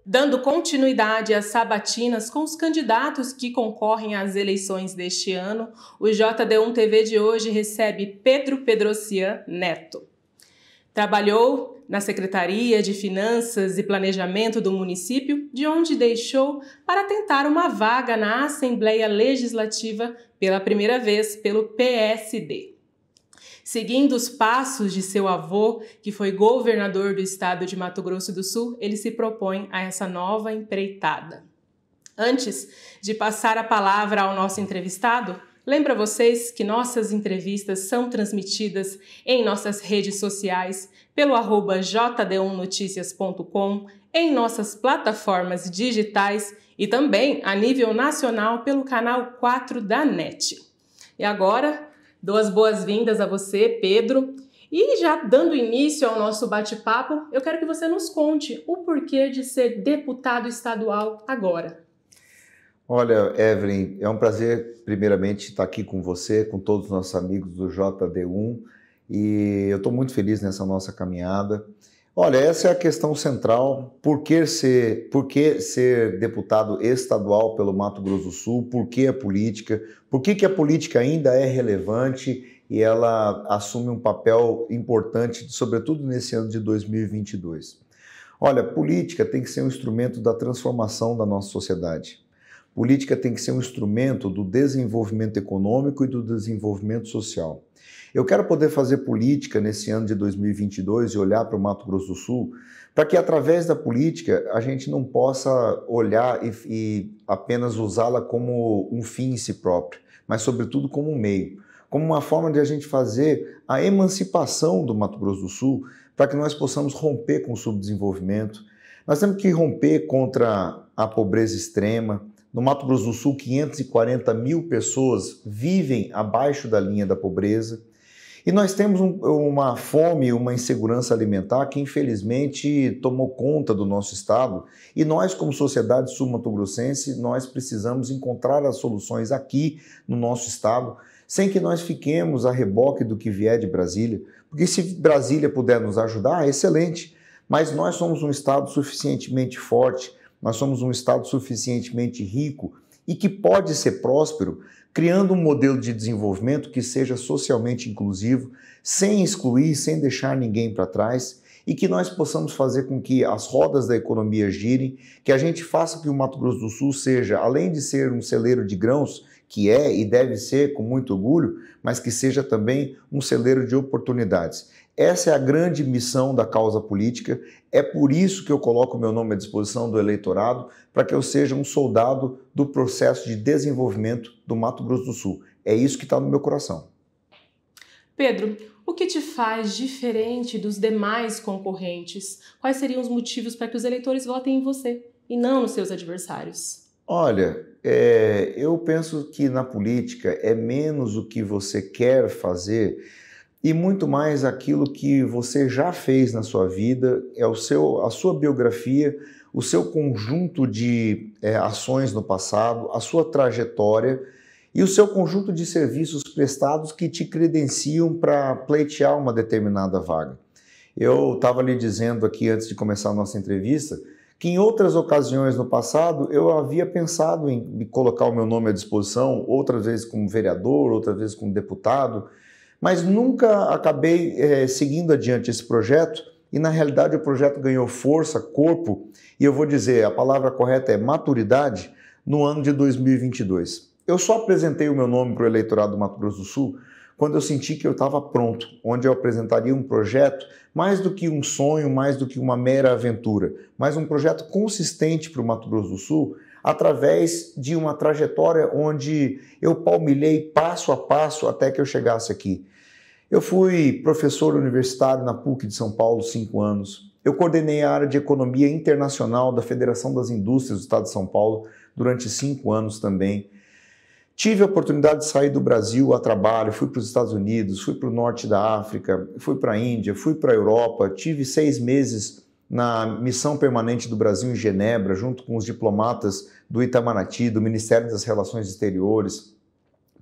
Dando continuidade às sabatinas com os candidatos que concorrem às eleições deste ano, o JD1 TV de hoje recebe Pedro Pedrocian Neto. Trabalhou na Secretaria de Finanças e Planejamento do município, de onde deixou para tentar uma vaga na Assembleia Legislativa pela primeira vez pelo PSD. Seguindo os passos de seu avô, que foi governador do estado de Mato Grosso do Sul, ele se propõe a essa nova empreitada. Antes de passar a palavra ao nosso entrevistado, lembro a vocês que nossas entrevistas são transmitidas em nossas redes sociais, pelo @jd1noticias.com, em nossas plataformas digitais e também a nível nacional pelo canal 4 da NET. E agora, dou as boas-vindas a você, Pedro. E já dando início ao nosso bate-papo, eu quero que você nos conte o porquê de ser deputado estadual agora. Olha, Evelyn, é um prazer, primeiramente, estar aqui com você, com todos os nossos amigos do JD1, e eu estou muito feliz nessa nossa caminhada. Olha, essa é a questão central, por que ser deputado estadual pelo Mato Grosso do Sul, por que a política, por que a política ainda é relevante e ela assume um papel importante, sobretudo nesse ano de 2022. Olha, política tem que ser um instrumento da transformação da nossa sociedade. Política tem que ser um instrumento do desenvolvimento econômico e do desenvolvimento social. Eu quero poder fazer política nesse ano de 2022 e olhar para o Mato Grosso do Sul, para que através da política a gente não possa olhar e apenas usá-la como um fim em si próprio, mas sobretudo como um meio, como uma forma de a gente fazer a emancipação do Mato Grosso do Sul, para que nós possamos romper com o subdesenvolvimento. Nós temos que romper contra a pobreza extrema. No Mato Grosso do Sul, 540 mil pessoas vivem abaixo da linha da pobreza. E nós temos uma fome, uma insegurança alimentar que infelizmente tomou conta do nosso estado. E nós, como sociedade sul-mato-grossense, nós precisamos encontrar as soluções aqui no nosso estado, sem que nós fiquemos a reboque do que vier de Brasília. Porque se Brasília puder nos ajudar, excelente. Mas nós somos um estado suficientemente forte, nós somos um estado suficientemente rico e que pode ser próspero, criando um modelo de desenvolvimento que seja socialmente inclusivo, sem excluir, sem deixar ninguém para trás, e que nós possamos fazer com que as rodas da economia girem, que a gente faça que o Mato Grosso do Sul seja, além de ser um celeiro de grãos, que é e deve ser com muito orgulho, mas que seja também um celeiro de oportunidades. Essa é a grande missão da causa política, é por isso que eu coloco meu nome à disposição do eleitorado, para que eu seja um soldado do processo de desenvolvimento do Mato Grosso do Sul. É isso que está no meu coração. Pedro, o que te faz diferente dos demais concorrentes? Quais seriam os motivos para que os eleitores votem em você e não nos seus adversários? Olha, eu penso que na política é menos o que você quer fazer e muito mais aquilo que você já fez na sua vida, é a sua biografia, o seu conjunto de ações no passado, a sua trajetória e o seu conjunto de serviços prestados que te credenciam para pleitear uma determinada vaga. Eu estava lhe dizendo aqui antes de começar a nossa entrevista que em outras ocasiões no passado eu havia pensado em colocar o meu nome à disposição, outras vezes como vereador, outras vezes como deputado, mas nunca acabei seguindo adiante esse projeto e, na realidade, o projeto ganhou força, corpo, e eu vou dizer, a palavra correta é maturidade, no ano de 2022. Eu só apresentei o meu nome para o eleitorado do Mato Grosso do Sul quando eu senti que eu estava pronto, onde eu apresentaria um projeto mais do que um sonho, mais do que uma mera aventura, mas um projeto consistente para o Mato Grosso do Sul, através de uma trajetória onde eu palmilhei passo a passo até que eu chegasse aqui. Eu fui professor universitário na PUC de São Paulo 5 anos. Eu coordenei a área de Economia Internacional da Federação das Indústrias do Estado de São Paulo durante 5 anos também. Tive a oportunidade de sair do Brasil a trabalho, fui para os Estados Unidos, fui para o norte da África, fui para a Índia, fui para a Europa, tive 6 meses na missão permanente do Brasil em Genebra, junto com os diplomatas do Itamaraty, do Ministério das Relações Exteriores.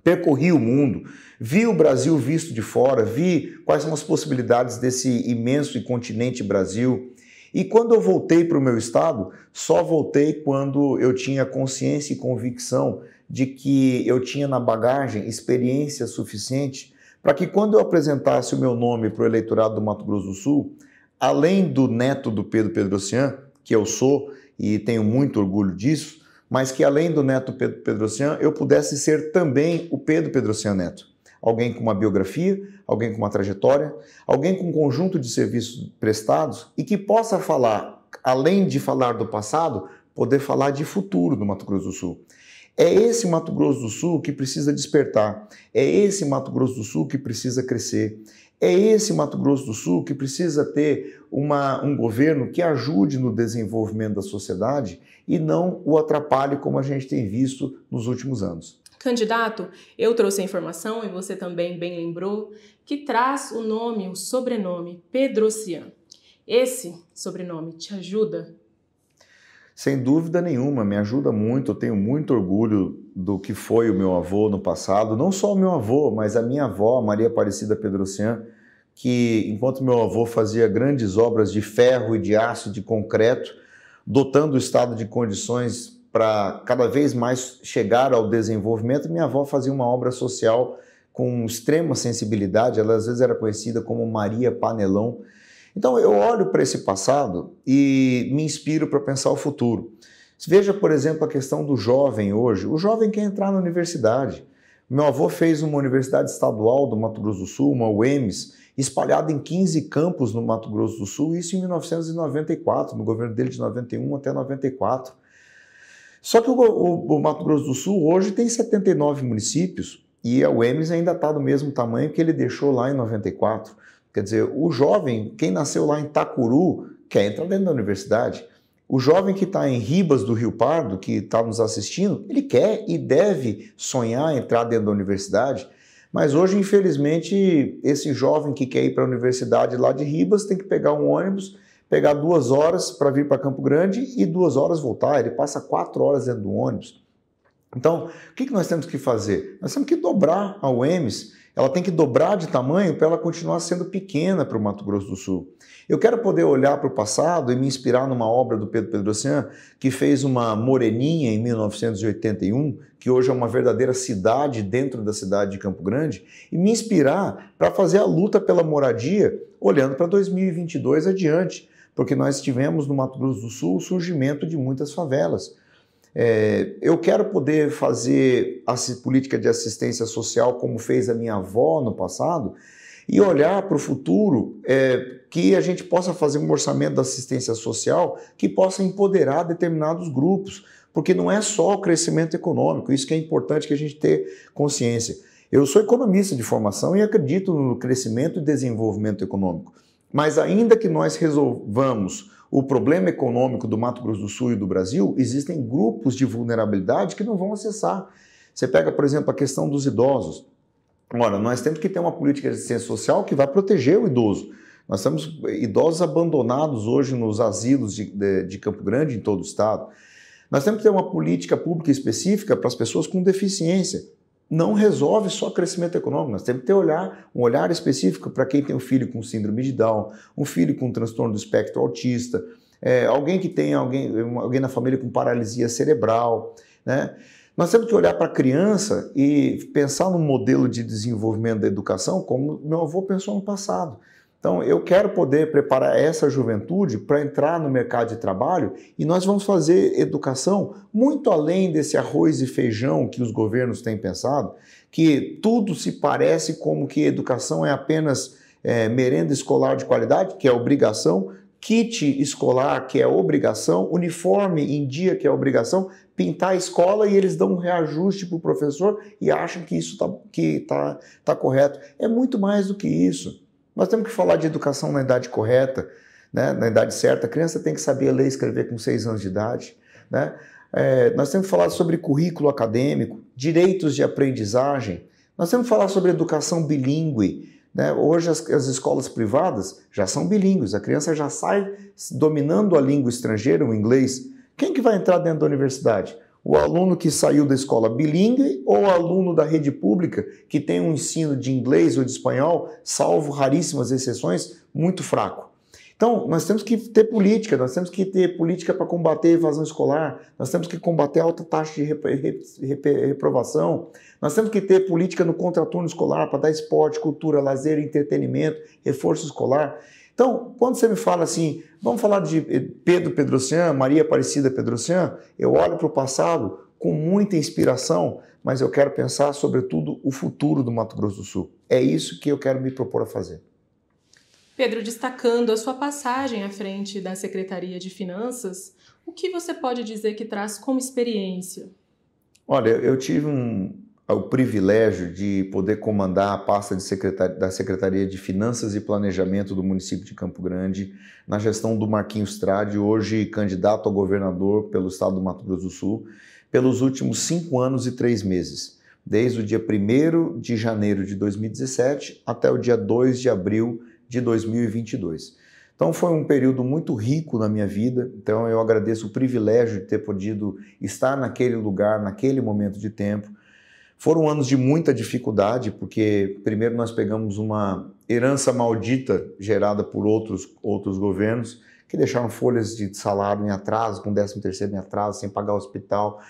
percorri o mundo, vi o Brasil visto de fora, vi quais são as possibilidades desse imenso e continente Brasil. E quando eu voltei para o meu estado, só voltei quando eu tinha consciência e convicção de que eu tinha na bagagem experiência suficiente para que quando eu apresentasse o meu nome para o eleitorado do Mato Grosso do Sul, além do neto do Pedro Pedrocian, que eu sou e tenho muito orgulho disso, mas que além do neto Pedro Pedrocian, eu pudesse ser também o Pedro Pedrocian Neto. Alguém com uma biografia, alguém com uma trajetória, alguém com um conjunto de serviços prestados e que possa falar, além de falar do passado, poder falar de futuro do Mato Grosso do Sul. É esse Mato Grosso do Sul que precisa despertar, é esse Mato Grosso do Sul que precisa crescer, é esse Mato Grosso do Sul que precisa ter um governo que ajude no desenvolvimento da sociedade e não o atrapalhe como a gente tem visto nos últimos anos. Candidato, eu trouxe a informação, e você também bem lembrou, que traz o nome, o sobrenome Pedrocian. Esse sobrenome te ajuda? Sem dúvida nenhuma, me ajuda muito, eu tenho muito orgulho do que foi o meu avô no passado, não só o meu avô, mas a minha avó, Maria Aparecida Pedrocian, que enquanto meu avô fazia grandes obras de ferro e de aço, de concreto, dotando o estado de condições para cada vez mais chegar ao desenvolvimento, minha avó fazia uma obra social com extrema sensibilidade, ela às vezes era conhecida como Maria Panelão. Então eu olho para esse passado e me inspiro para pensar o futuro. Veja, por exemplo, a questão do jovem hoje. O jovem quer entrar na universidade. Meu avô fez uma universidade estadual do Mato Grosso do Sul, uma UEMS, espalhada em 15 campos no Mato Grosso do Sul, isso em 1994, no governo dele de 91 até 94. Só que o Mato Grosso do Sul hoje tem 79 municípios e a UEMS ainda está do mesmo tamanho que ele deixou lá em 94. Quer dizer, o jovem, quem nasceu lá em Itacuru, quer entrar dentro da universidade. O jovem que está em Ribas do Rio Pardo, que está nos assistindo, ele quer e deve sonhar entrar dentro da universidade. Mas hoje, infelizmente, esse jovem que quer ir para a universidade lá de Ribas tem que pegar um ônibus, pegar 2 horas para vir para Campo Grande e 2 horas voltar. Ele passa 4 horas dentro do ônibus. Então, o que nós temos que fazer? Nós temos que dobrar a UEMS. Ela tem que dobrar de tamanho para ela continuar sendo pequena para o Mato Grosso do Sul. Eu quero poder olhar para o passado e me inspirar numa obra do Pedro Pedrocian, que fez uma Moreninha em 1981, que hoje é uma verdadeira cidade dentro da cidade de Campo Grande, e me inspirar para fazer a luta pela moradia olhando para 2022 adiante, porque nós tivemos no Mato Grosso do Sul o surgimento de muitas favelas. Eu quero poder fazer a política de assistência social como fez a minha avó no passado e olhar para o futuro que a gente possa fazer um orçamento da assistência social que possa empoderar determinados grupos, porque não é só o crescimento econômico, isso que é importante que a gente tenha consciência. Eu sou economista de formação e acredito no crescimento e desenvolvimento econômico, mas ainda que nós resolvamos o problema econômico do Mato Grosso do Sul e do Brasil, existem grupos de vulnerabilidade que não vão acessar. Você pega, por exemplo, a questão dos idosos. Ora, nós temos que ter uma política de assistência social que vai proteger o idoso. Nós temos idosos abandonados hoje nos asilos de Campo Grande, em todo o estado. Nós temos que ter uma política pública específica para as pessoas com deficiência. Não resolve só crescimento econômico, nós temos que ter um olhar específico para quem tem um filho com síndrome de Down, um filho com transtorno do espectro autista, alguém que tem alguém na família com paralisia cerebral, né? Nós temos que olhar para a criança e pensar num modelo de desenvolvimento da educação como meu avô pensou no passado. Então, eu quero poder preparar essa juventude para entrar no mercado de trabalho e nós vamos fazer educação muito além desse arroz e feijão que os governos têm pensado, que tudo se parece como que educação é apenas merenda escolar de qualidade, que é obrigação, kit escolar, que é obrigação, uniforme em dia, que é obrigação, pintar a escola e eles dão um reajuste para o professor e acham que isso tá correto. É muito mais do que isso. Nós temos que falar de educação na idade correta, né? Na idade certa. A criança tem que saber ler e escrever com 6 anos de idade, né? Nós temos que falar sobre currículo acadêmico, direitos de aprendizagem. Nós temos que falar sobre educação bilíngue, né? Hoje as escolas privadas já são bilíngues, a criança já sai dominando a língua estrangeira, o inglês. Quem que vai entrar dentro da universidade? O aluno que saiu da escola bilíngue ou o aluno da rede pública que tem um ensino de inglês ou de espanhol, salvo raríssimas exceções, muito fraco. Então, nós temos que ter política, nós temos que ter política para combater a evasão escolar, nós temos que combater a alta taxa de reprovação, nós temos que ter política no contraturno escolar para dar esporte, cultura, lazer, entretenimento, reforço escolar. Então, quando você me fala assim, vamos falar de Pedro Pedrocian, Maria Aparecida Pedrocian, eu olho para o passado com muita inspiração, mas eu quero pensar, sobretudo, o futuro do Mato Grosso do Sul. É isso que eu quero me propor a fazer. Pedro, destacando a sua passagem à frente da Secretaria de Finanças, o que você pode dizer que traz como experiência? Olha, eu tive o privilégio de poder comandar a pasta da Secretaria de Finanças e Planejamento do município de Campo Grande, na gestão do Marquinhos Trade, hoje candidato a governador pelo estado do Mato Grosso do Sul, pelos últimos 5 anos e 3 meses, desde o dia 1º de janeiro de 2017 até o dia 2 de abril de 2022. Então foi um período muito rico na minha vida, então eu agradeço o privilégio de ter podido estar naquele lugar, naquele momento de tempo. Foram anos de muita dificuldade, porque primeiro nós pegamos uma herança maldita gerada por outros governos, que deixaram folhas de salário em atraso, com 13º em atraso, sem pagar o hospital,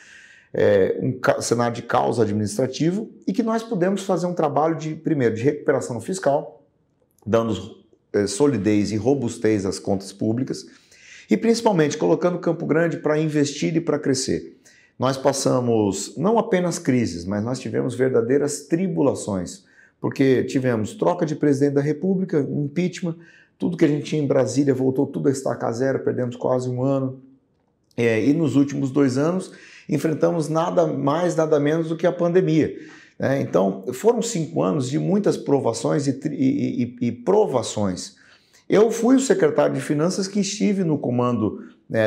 um cenário de caos administrativo, e que nós pudemos fazer um trabalho primeiro, de recuperação fiscal, dando solidez e robustez às contas públicas e principalmente colocando Campo Grande para investir e para crescer. Nós passamos não apenas crises, mas nós tivemos verdadeiras tribulações, porque tivemos troca de presidente da República, impeachment, tudo que a gente tinha em Brasília voltou tudo a estaca zero, perdemos quase 1 ano. E nos últimos 2 anos enfrentamos nada mais, nada menos do que a pandemia. Então, foram 5 anos de muitas provações e provações. Eu fui o secretário de Finanças que estive no comando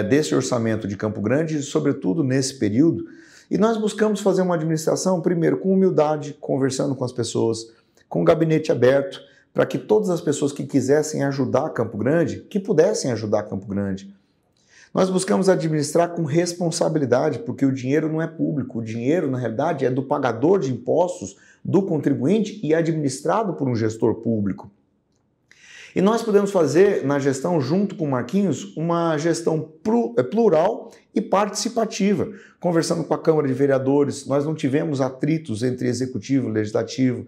desse orçamento de Campo Grande, sobretudo nesse período, e nós buscamos fazer uma administração, primeiro, com humildade, conversando com as pessoas, com o gabinete aberto, para que todas as pessoas que quisessem ajudar Campo Grande, que pudessem ajudar Campo Grande. Nós buscamos administrar com responsabilidade, porque o dinheiro não é público, o dinheiro, na realidade, é do pagador de impostos, do contribuinte e administrado por um gestor público. E nós podemos fazer, na gestão, junto com o Marquinhos, uma gestão plural e participativa, conversando com a Câmara de Vereadores, nós não tivemos atritos entre executivo e legislativo.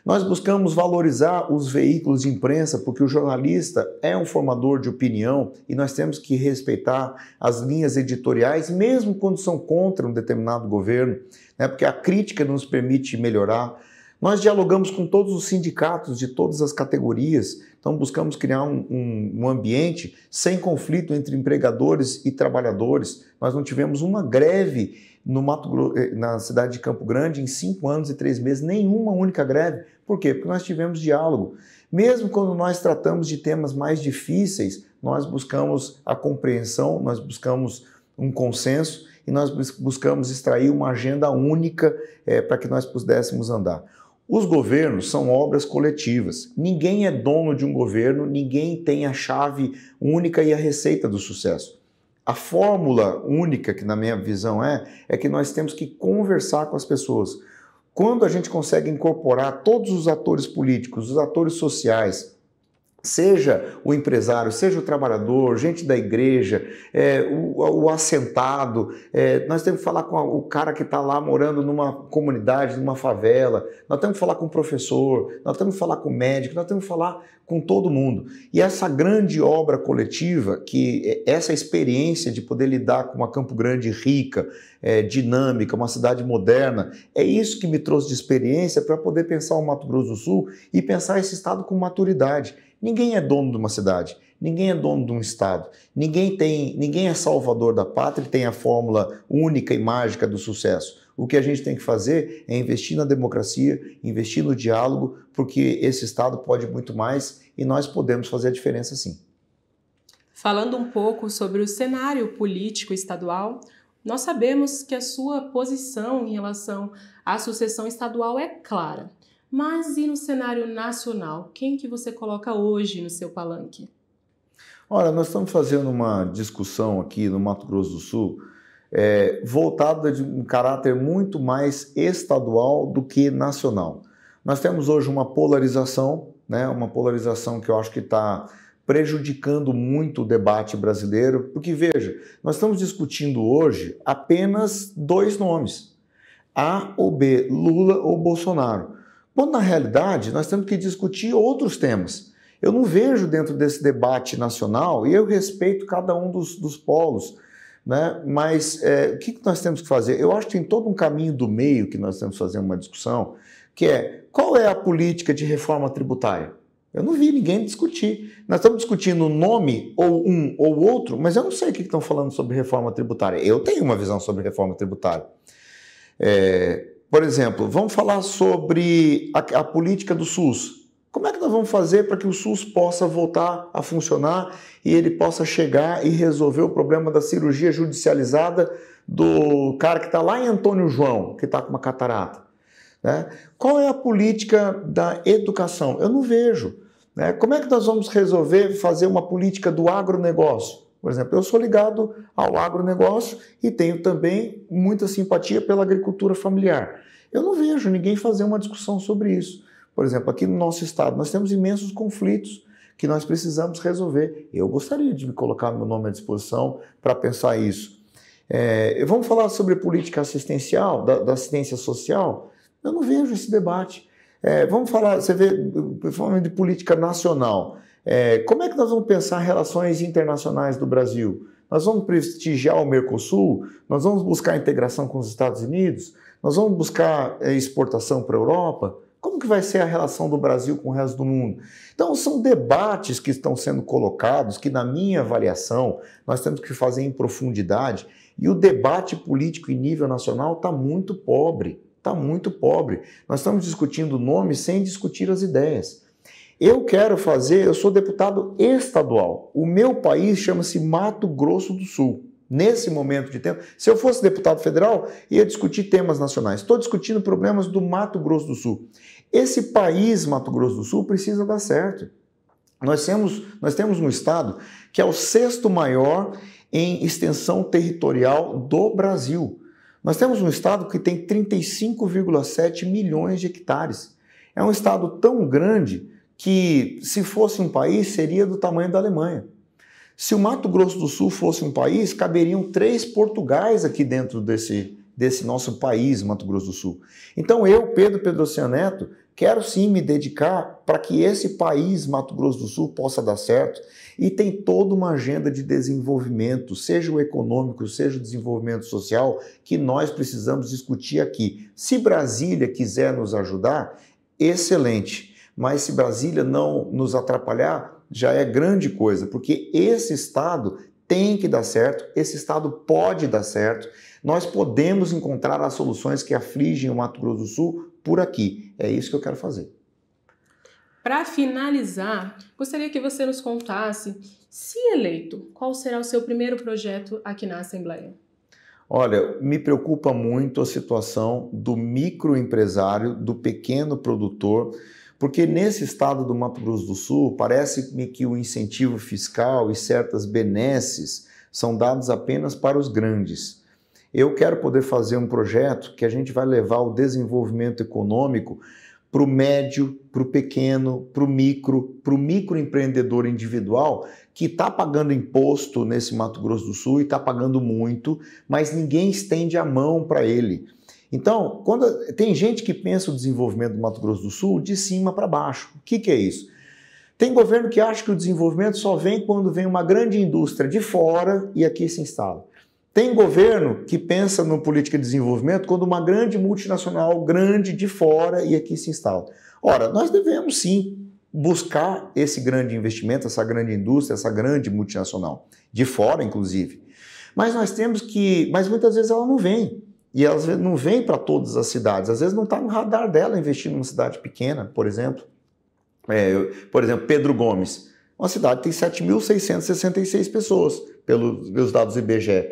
Nós buscamos valorizar os veículos de imprensa, porque o jornalista é um formador de opinião e nós temos que respeitar as linhas editoriais, mesmo quando são contra um determinado governo, porque a crítica nos permite melhorar. Nós dialogamos com todos os sindicatos de todas as categorias, então buscamos criar um ambiente sem conflito entre empregadores e trabalhadores. Nós não tivemos uma greve na cidade de Campo Grande em 5 anos e 3 meses, nenhuma única greve. Por quê? Porque nós tivemos diálogo. Mesmo quando nós tratamos de temas mais difíceis, nós buscamos a compreensão, nós buscamos um consenso e nós buscamos extrair uma agenda única para que nós pudéssemos andar. Os governos são obras coletivas. Ninguém é dono de um governo, ninguém tem a chave única e a receita do sucesso. A fórmula única, que na minha visão é que nós temos que conversar com as pessoas. Quando a gente consegue incorporar todos os atores políticos, os atores sociais, seja o empresário, seja o trabalhador, gente da igreja, o assentado, nós temos que falar com o cara que está lá morando numa comunidade, numa favela, nós temos que falar com o professor, nós temos que falar com o médico, nós temos que falar com todo mundo. E essa grande obra coletiva, essa experiência de poder lidar com uma Campo Grande rica, dinâmica, uma cidade moderna, é isso que me trouxe de experiência para poder pensar o Mato Grosso do Sul e pensar esse estado com maturidade. Ninguém é dono de uma cidade, ninguém é dono de um estado, ninguém é salvador da pátria e tem a fórmula única e mágica do sucesso. O que a gente tem que fazer é investir na democracia, investir no diálogo, porque esse estado pode muito mais e nós podemos fazer a diferença sim. Falando um pouco sobre o cenário político estadual, nós sabemos que a sua posição em relação à sucessão estadual é clara. Mas e no cenário nacional? Quem que você coloca hoje no seu palanque? Olha, nós estamos fazendo uma discussão aqui no Mato Grosso do Sul voltada de um caráter muito mais estadual do que nacional. Nós temos hoje uma polarização, né, uma polarização que eu acho que está prejudicando muito o debate brasileiro, porque veja, nós estamos discutindo hoje apenas dois nomes, A ou B, Lula ou Bolsonaro, quando na realidade nós temos que discutir outros temas. Eu não vejo dentro desse debate nacional, e eu respeito cada um dos polos, né? Mas o que nós temos que fazer? Eu acho que tem todo um caminho do meio que nós temos que fazer uma discussão, que é qual é a política de reforma tributária? Eu não vi ninguém discutir. Nós estamos discutindo o nome, ou um ou outro, mas eu não sei o que estão falando sobre reforma tributária. Eu tenho uma visão sobre reforma tributária. Por exemplo, vamos falar sobre a política do SUS. Como é que nós vamos fazer para que o SUS possa voltar a funcionar e ele possa chegar e resolver o problema da cirurgia judicializada do cara que está lá em Antônio João, que está com uma catarata? Né? Qual é a política da educação? Eu não vejo. Né? Como é que nós vamos resolver fazer uma política do agronegócio? Por exemplo, eu sou ligado ao agronegócio e tenho também muita simpatia pela agricultura familiar. Eu não vejo ninguém fazer uma discussão sobre isso. Por exemplo, aqui no nosso estado, nós temos imensos conflitos que nós precisamos resolver. Eu gostaria de me colocar meu nome à disposição para pensar isso. Vamos falar sobre política assistencial, da assistência social? Eu não vejo esse debate. Vamos falar, você vê, falando de política nacional. Como é que nós vamos pensar relações internacionais do Brasil? Nós vamos prestigiar o Mercosul? Nós vamos buscar integração com os Estados Unidos? Nós vamos buscar exportação para a Europa? Como que vai ser a relação do Brasil com o resto do mundo? Então, são debates que estão sendo colocados, que na minha avaliação, nós temos que fazer em profundidade, e o debate político em nível nacional está muito pobre, está muito pobre. Nós estamos discutindo nomes sem discutir as ideias. Eu sou deputado estadual, o meu país chama-se Mato Grosso do Sul. Nesse momento de tempo, se eu fosse deputado federal, ia discutir temas nacionais. Estou discutindo problemas do Mato Grosso do Sul. Esse país, Mato Grosso do Sul, precisa dar certo. Nós temos um estado que é o 6º maior em extensão territorial do Brasil. Nós temos um estado que tem 35,7 milhões de hectares. É um estado tão grande que, se fosse um país, seria do tamanho da Alemanha. Se o Mato Grosso do Sul fosse um país, caberiam 3 Portugais aqui dentro desse nosso país, Mato Grosso do Sul. Então eu, Pedro Pedrocian Neto, quero sim me dedicar para que esse país, Mato Grosso do Sul, possa dar certo, e tem toda uma agenda de desenvolvimento, seja o econômico, seja o desenvolvimento social, que nós precisamos discutir aqui. Se Brasília quiser nos ajudar, excelente, mas se Brasília não nos atrapalhar, já é grande coisa, porque esse estado tem que dar certo, esse estado pode dar certo, nós podemos encontrar as soluções que afligem o Mato Grosso do Sul por aqui. É isso que eu quero fazer. Para finalizar, gostaria que você nos contasse, se eleito, qual será o seu primeiro projeto aqui na Assembleia? Olha, me preocupa muito a situação do microempresário, do pequeno produtor, porque nesse estado do Mato Grosso do Sul, parece-me que o incentivo fiscal e certas benesses são dados apenas para os grandes. Eu quero poder fazer um projeto que a gente vai levar o desenvolvimento econômico para o médio, para o pequeno, para o microempreendedor individual que está pagando imposto nesse Mato Grosso do Sul e está pagando muito, mas ninguém estende a mão para ele. Então, tem gente que pensa o desenvolvimento do Mato Grosso do Sul de cima para baixo. O que é isso? Tem governo que acha que o desenvolvimento só vem quando vem uma grande indústria de fora e aqui se instala. Tem governo que pensa no política de desenvolvimento quando uma grande multinacional grande de fora e aqui se instala. Ora, nós devemos sim buscar esse grande investimento, essa grande indústria, essa grande multinacional, de fora inclusive. Mas mas muitas vezes ela não vem. E ela não vem para todas as cidades. Às vezes não está no radar dela investir numa cidade pequena, por exemplo. Pedro Gomes. Uma cidade que tem 7.666 pessoas, pelos dados do IBGE.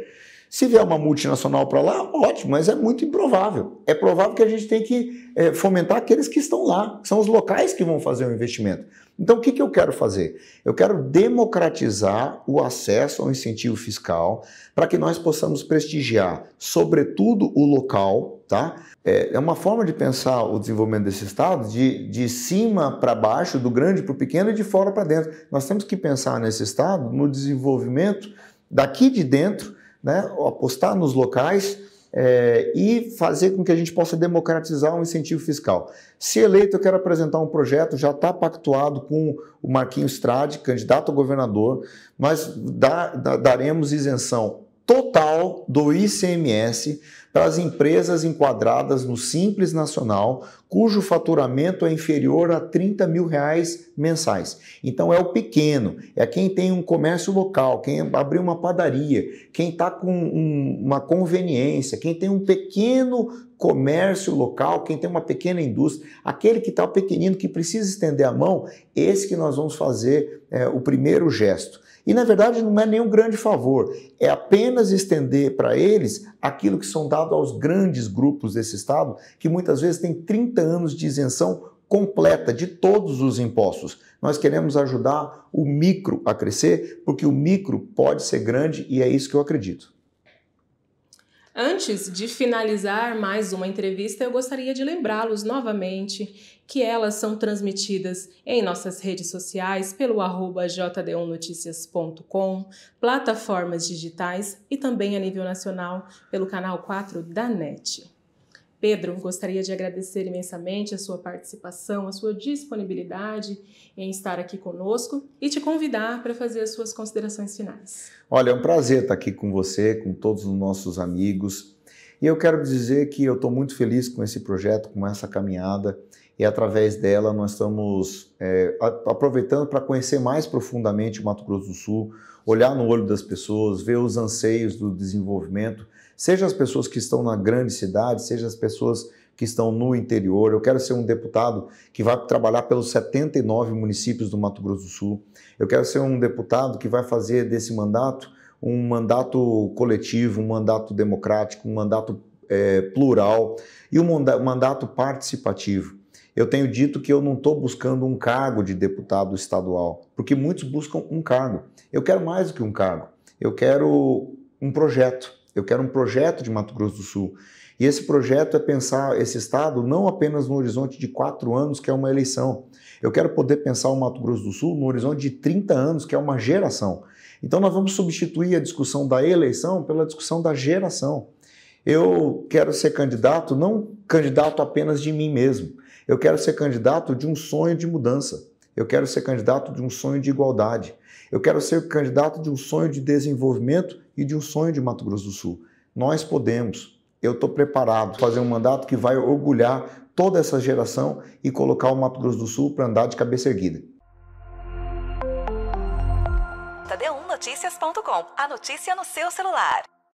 Se vier uma multinacional para lá, ótimo, mas é muito improvável. É provável que a gente tem que fomentar aqueles que estão lá, que são os locais que vão fazer o investimento. Então, o que eu quero fazer? Eu quero democratizar o acesso ao incentivo fiscal para que nós possamos prestigiar, sobretudo, o local, tá? É uma forma de pensar o desenvolvimento desse estado de cima para baixo, do grande para o pequeno e de fora para dentro. Nós temos que pensar nesse estado, no desenvolvimento daqui de dentro, né? Apostar nos locais e fazer com que a gente possa democratizar o incentivo fiscal. Se eleito, eu quero apresentar um projeto, já está pactuado com o Marquinhos Strade, candidato a governador, mas daremos isenção total do ICMS para as empresas enquadradas no Simples Nacional, cujo faturamento é inferior a R$30 mil mensais. Então é o pequeno, é quem tem um comércio local, quem abriu uma padaria, quem está com uma conveniência, quem tem um pequeno comércio local, quem tem uma pequena indústria, aquele que está pequenino, que precisa estender a mão, esse que nós vamos fazer o primeiro gesto. E, na verdade, não é nenhum grande favor, é apenas estender para eles aquilo que são dados aos grandes grupos desse Estado, que muitas vezes têm 30 anos de isenção completa de todos os impostos. Nós queremos ajudar o micro a crescer, porque o micro pode ser grande e é isso que eu acredito. Antes de finalizar mais uma entrevista, eu gostaria de lembrá-los novamente que elas são transmitidas em nossas redes sociais pelo @jd1noticias.com, plataformas digitais e também a nível nacional pelo canal 4 da NET. Pedro, gostaria de agradecer imensamente a sua participação, a sua disponibilidade em estar aqui conosco e te convidar para fazer as suas considerações finais. Olha, é um prazer estar aqui com você, com todos os nossos amigos. E eu quero dizer que eu estou muito feliz com esse projeto, com essa caminhada. E através dela nós estamos aproveitando para conhecer mais profundamente o Mato Grosso do Sul, olhar no olho das pessoas, ver os anseios do desenvolvimento, seja as pessoas que estão na grande cidade, seja as pessoas que estão no interior. Eu quero ser um deputado que vai trabalhar pelos 79 municípios do Mato Grosso do Sul. Eu quero ser um deputado que vai fazer desse mandato um mandato coletivo, um mandato democrático, um mandato plural e um mandato participativo. Eu tenho dito que eu não estou buscando um cargo de deputado estadual, porque muitos buscam um cargo. Eu quero mais do que um cargo. Eu quero um projeto. Eu quero um projeto de Mato Grosso do Sul. E esse projeto é pensar esse estado não apenas no horizonte de 4 anos, que é uma eleição. Eu quero poder pensar o Mato Grosso do Sul no horizonte de 30 anos, que é uma geração. Então nós vamos substituir a discussão da eleição pela discussão da geração. Eu quero ser candidato, não candidato apenas de mim mesmo. Eu quero ser candidato de um sonho de mudança. Eu quero ser candidato de um sonho de igualdade. Eu quero ser candidato de um sonho de desenvolvimento e de um sonho de Mato Grosso do Sul. Nós podemos. Eu estou preparado para fazer um mandato que vai orgulhar toda essa geração e colocar o Mato Grosso do Sul para andar de cabeça erguida. jd1noticias.com, a notícia no seu celular.